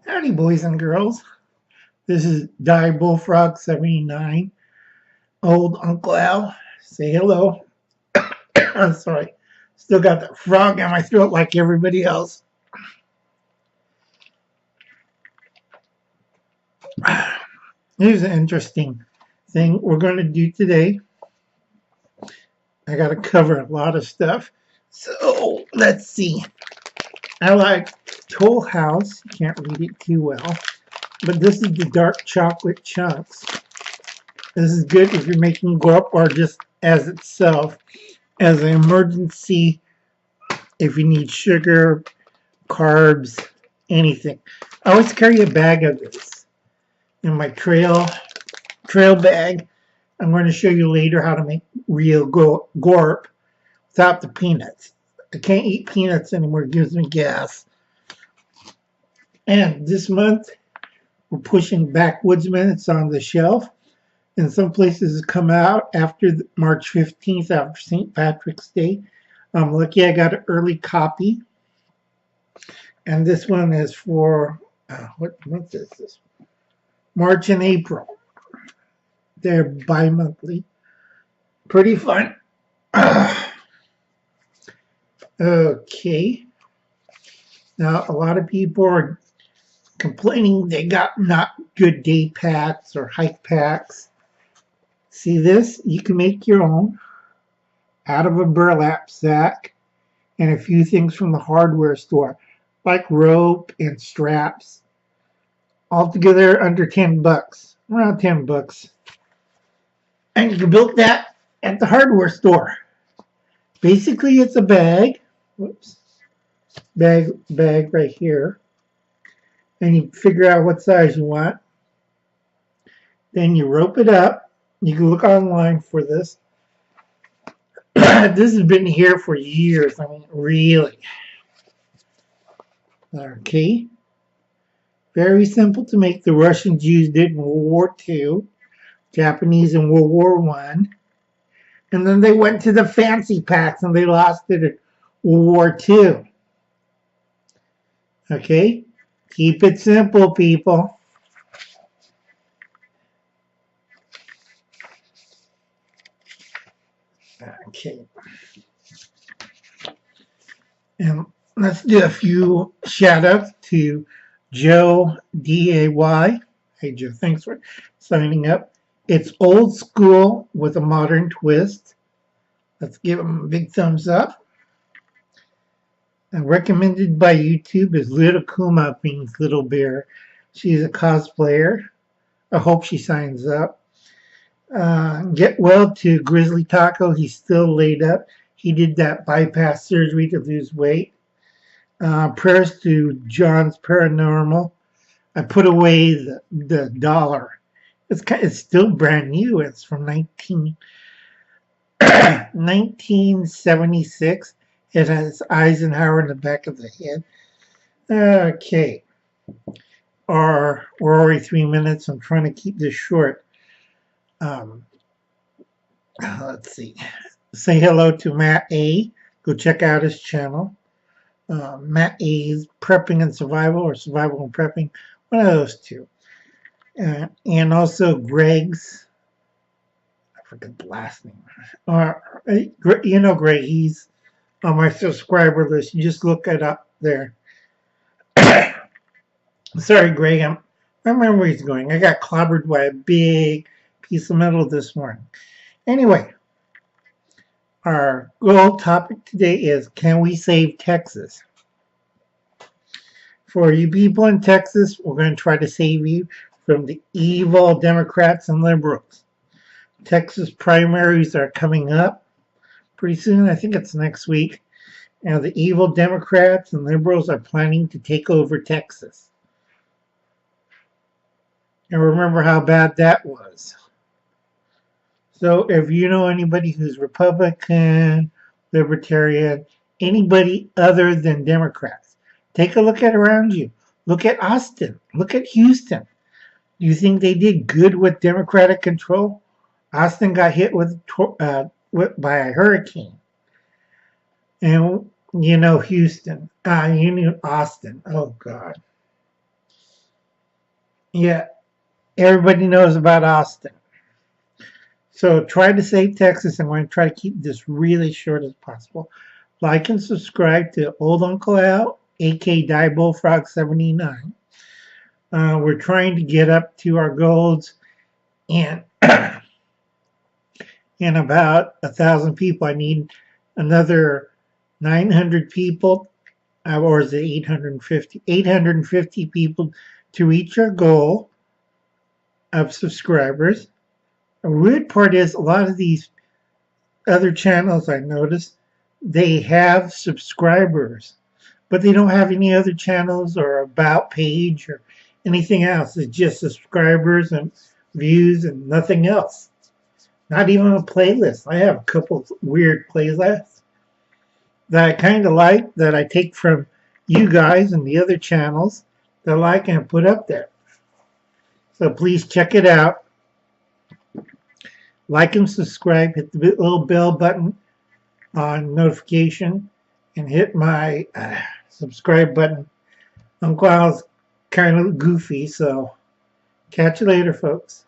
Howdy, boys and girls. This is Diebulfrog79, old Uncle Al. Say hello. I'm sorry. Still got that frog in my throat like everybody else. Here's an interesting thing we're going to do today. I got to cover a lot of stuff. So, let's see. I like Toll House. You can't read it too well. But this is the dark chocolate chunks. This is good if you're making gorp or just as itself, as an emergency, if you need sugar, carbs, anything. I always carry a bag of this in my trail bag. I'm going to show you later how to make real gorp without the peanuts. I can't eat peanuts anymore. It gives me gas. And this month, we're pushing Backwoodsman. It's on the shelf. In some places, it's come out after March 15th, after St. Patrick's Day. I'm lucky I got an early copy. And this one is for, what month is this? March and April. They're bi-monthly. Pretty fun. Okay. Now, a lot of people are complaining they got not good day packs or hike packs. See this? You can make your own out of a burlap sack and a few things from the hardware store, like rope and straps. Altogether under 10 bucks, around 10 bucks. And you can build that at the hardware store. Basically, it's a bag. Whoops. Bag right here. And you figure out what size you want. Then you rope it up. You can look online for this. This has been here for years. I mean, really. Okay. Very simple to make. The Russians used it in World War II, Japanese in World War I. And then they went to the fancy packs and they lost it in World War II. Okay? Keep it simple, people. Okay. And let's do a few shout outs to Joe DAY. Hey Joe, thanks for signing up. It's old school with a modern twist. Let's give him a big thumbs up. And recommended by YouTube is Little Kuma means Little Bear. She's a cosplayer. I hope she signs up. Get well to Grizzly Taco. He's still laid up. He did that bypass surgery to lose weight. Prayers to John's Paranormal. I put away the dollar. It's still brand new. It's from 1976. It has Eisenhower in the back of the head. Okay. We're already 3 minutes. I'm trying to keep this short. Let's see. Say hello to Matt A. Go check out his channel. Matt A's Prepping and Survival, or Survival and Prepping. One of those two. And also Greg's, I forget the last name. You know Greg, he's on my subscriber list. You just look it up there. Sorry, Greg, I remember where he's going. I got clobbered by a big piece of metal this morning. Anyway, our goal topic today is, can we save Texas? For you people in Texas, we're going to try to save you from the evil Democrats and liberals. Texas primaries are coming up pretty soon. I think it's next week. And the evil Democrats and liberals are planning to take over Texas. And remember how bad that was. So if you know anybody who's Republican, Libertarian, anybody other than Democrats, take a look at around you. Look at Austin. Look at Houston. Do you think they did good with Democratic control? Austin got hit by a hurricane. And you know Houston. You know Austin. Oh, God. Yeah, everybody knows about Austin. So try to save Texas. I'm going to try to keep this really short as possible. Like and subscribe to Old Uncle Al, aka Diebulfrog79. We're trying to get up to our goals and in about 1,000 people. I need another 900 people, or is it 850? 850 people to reach our goal of subscribers. The weird part is a lot of these other channels I noticed, they have subscribers, but they don't have any other channels or about page or anything else. It's just subscribers and views and nothing else. Not even a playlist. I have a couple weird playlists that I kind of like that I take from you guys and the other channels that I like and put up there. So please check it out. Like and subscribe. Hit the little bell button on notification and hit my subscribe button. Uncle Al's kind of goofy, so catch you later, folks.